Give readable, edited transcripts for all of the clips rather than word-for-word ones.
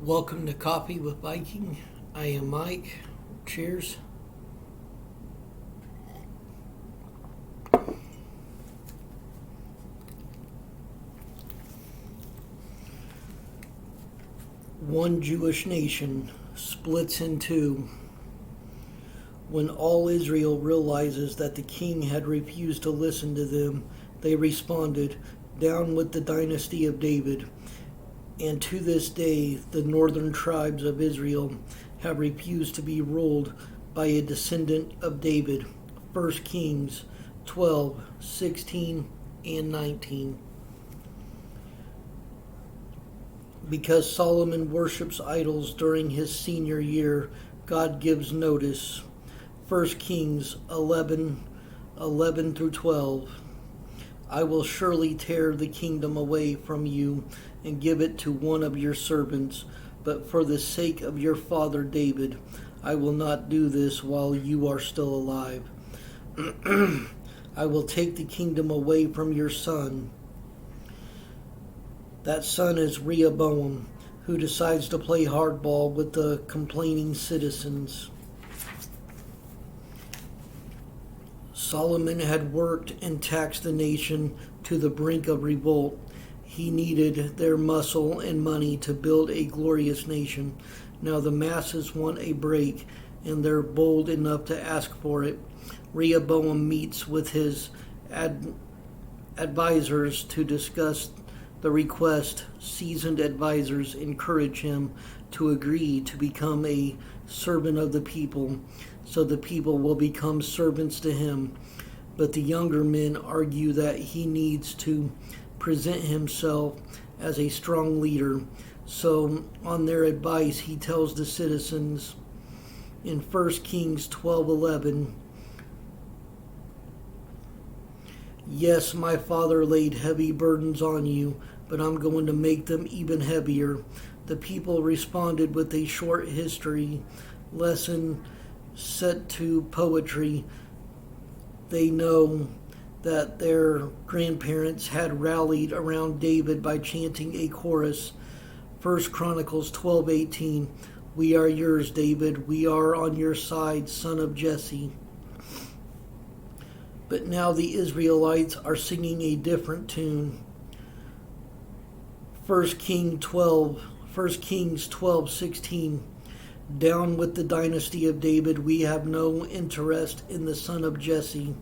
Welcome to Coffee with Viking. I am Mike. Cheers. One Jewish nation splits in two. When all Israel realizes that the king had refused to listen to them, they responded, "Down with the dynasty of David." And to this day, the northern tribes of Israel have refused to be ruled by a descendant of David. 1 Kings 12, 16, and 19. Because Solomon worships idols during his senior year, God gives notice. 1 Kings 11, 11 through 12. I will surely tear the kingdom away from you and give it to one of your servants, but for the sake of your father David, I will not do this while you are still alive. I will take the kingdom away from your son. That son is Rehoboam, who decides to play hardball with the complaining citizens. Solomon had worked and taxed the nation to the brink of revolt. He needed their muscle and money to build a glorious nation. Now the masses want a break, and they're bold enough to ask for it. Rehoboam meets with his advisors to discuss the request. Seasoned advisors encourage him to agree to become a servant of the people, so the people will become servants to him. But the younger men argue that he needs to present himself as a strong leader. So, on their advice, he tells the citizens in 1 Kings 12:11, "Yes, my father laid heavy burdens on you, but I'm going to make them even heavier." The people responded with a short history lesson set to poetry. They know that their grandparents had rallied around David by chanting a chorus. 1 Chronicles 12:18, "We are yours, David. We are on your side, son of Jesse." But now the Israelites are singing a different tune. 1 Kings 12:16, "Down with the dynasty of David. We have no interest in the son of Jesse."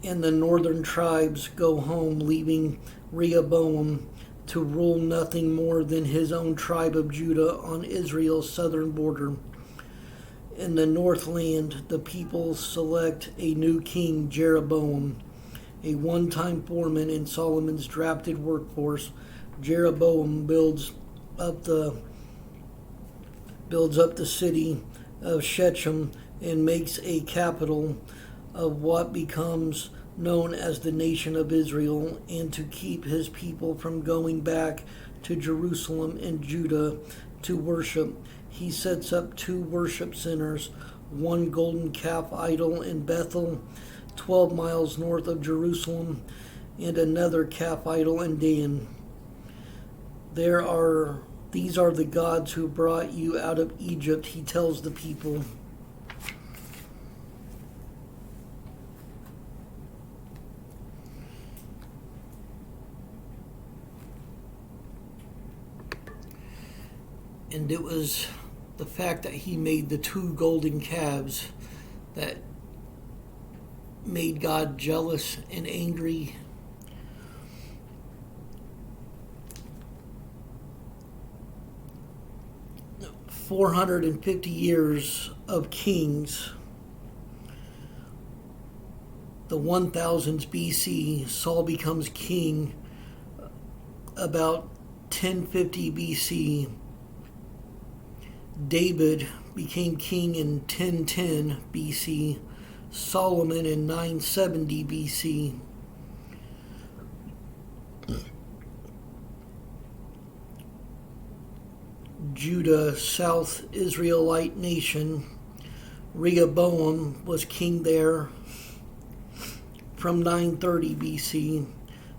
And the northern tribes go home, leaving Rehoboam to rule nothing more than his own tribe of Judah on Israel's southern border. In the Northland, the people select a new king, Jeroboam, a one-time foreman in Solomon's drafted workforce. Jeroboam builds up the city of Shechem and makes a capital of what becomes known as the nation of Israel. And to keep his people from going back to Jerusalem and Judah to worship, he sets up two worship centers, one golden calf idol in Bethel, 12 miles north of Jerusalem, and another calf idol in Dan. These are the gods who brought you out of Egypt, he tells the people. And it was the fact that he made the two golden calves that made God jealous and angry. 450 years of kings. The 1000s BC, Saul becomes king about 1050 BC. David became king in 1010 BC. Solomon in 970 BC. Judah, South Israelite nation. Rehoboam was king there from 930 BC,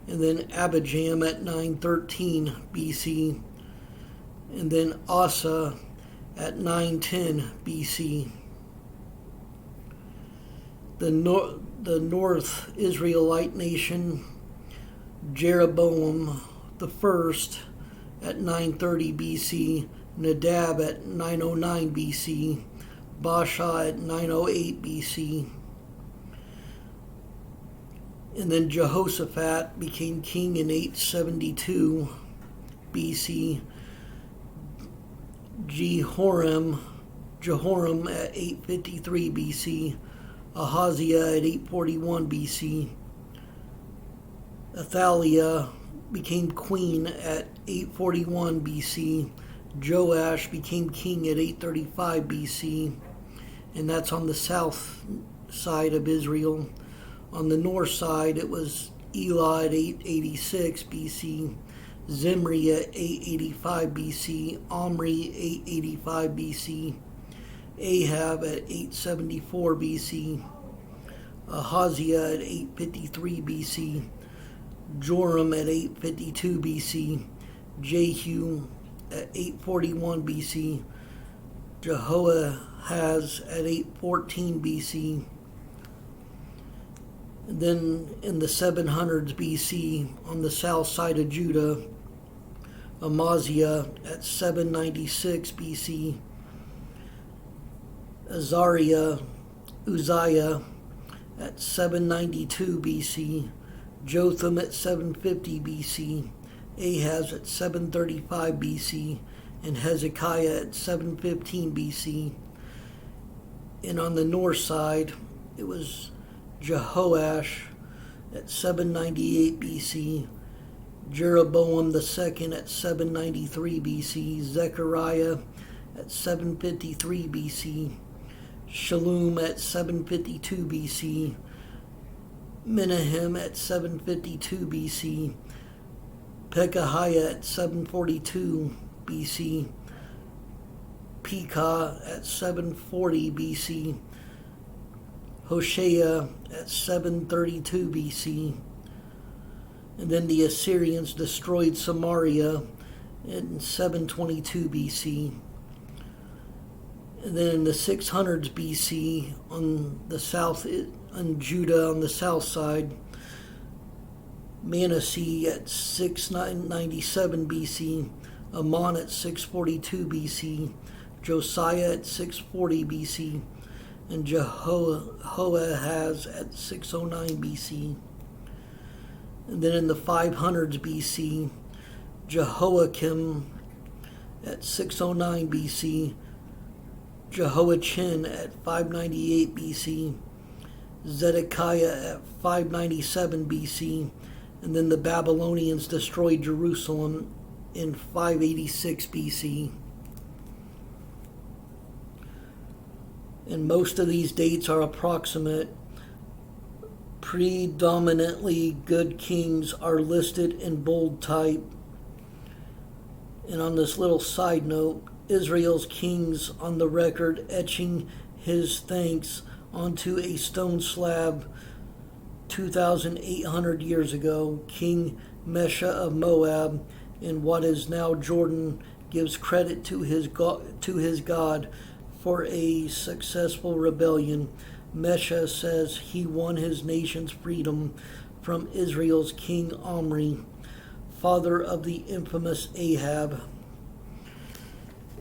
and then Abijam at 913 BC. and then Asa at 910 BC. The North Israelite nation, Jeroboam the first at 930 BC, Nadab at 909 BC, Baasha at 908 BC. And then Jehoshaphat became king in 872 BC. Jehoram at 853 BC. Ahaziah at 841 BC. Athaliah became queen at 841 BC. Joash became king at 835 BC. And that's on the south side of Israel. On the north side, it was Elah at 886 BC, Zimri at 885 BC, Omri 885 BC, Ahab at 874 BC, Ahaziah at 853 BC, Joram at 852 BC, Jehu at 841 BC, Jehoahaz at 814 BC. Then in the 700s BC, on the south side of Judah, Amaziah at 796 BC, Uzziah at 792 BC, Jotham at 750 BC, Ahaz at 735 BC, and Hezekiah at 715 BC. And on the north side, it was Jehoash at 798 BC, Jeroboam II at 793 BC, Zechariah at 753 BC, Shallum at 752 BC, Menahem at 752 BC, Pekahiah at 742 BC, Pekah at 740 BC, Hoshea at 732 BC. And then the Assyrians destroyed Samaria in 722 BC. And then in the 600s BC, on the south, on Judah on the south side, Manasseh at 697 BC, Ammon at 642 BC, Josiah at 640 BC, and Jehoahaz at 609 BC. And then in the 500s BC, Jehoiakim at 609 BC, Jehoiachin at 598 BC, Zedekiah at 597 BC, and then the Babylonians destroyed Jerusalem in 586 BC. And most of these dates are approximate. Predominantly good kings are listed in bold type. And on this little side note, Israel's kings on the record etching his thanks onto a stone slab 2,800 years ago. King Mesha of Moab, in what is now Jordan, gives credit to his God for a successful rebellion. Mesha says he won his nation's freedom from Israel's king Omri, father of the infamous Ahab.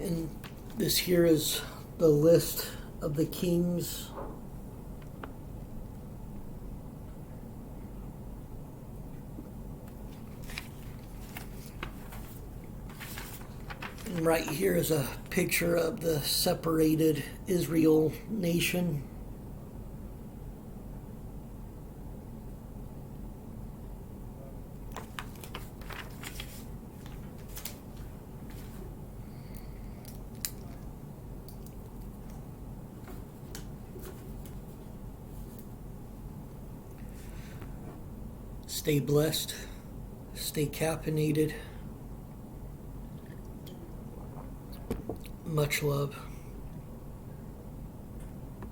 And this here is the list of the kings. And right here is a picture of the separated Israel nation. Stay blessed. Stay caffeinated. Much love.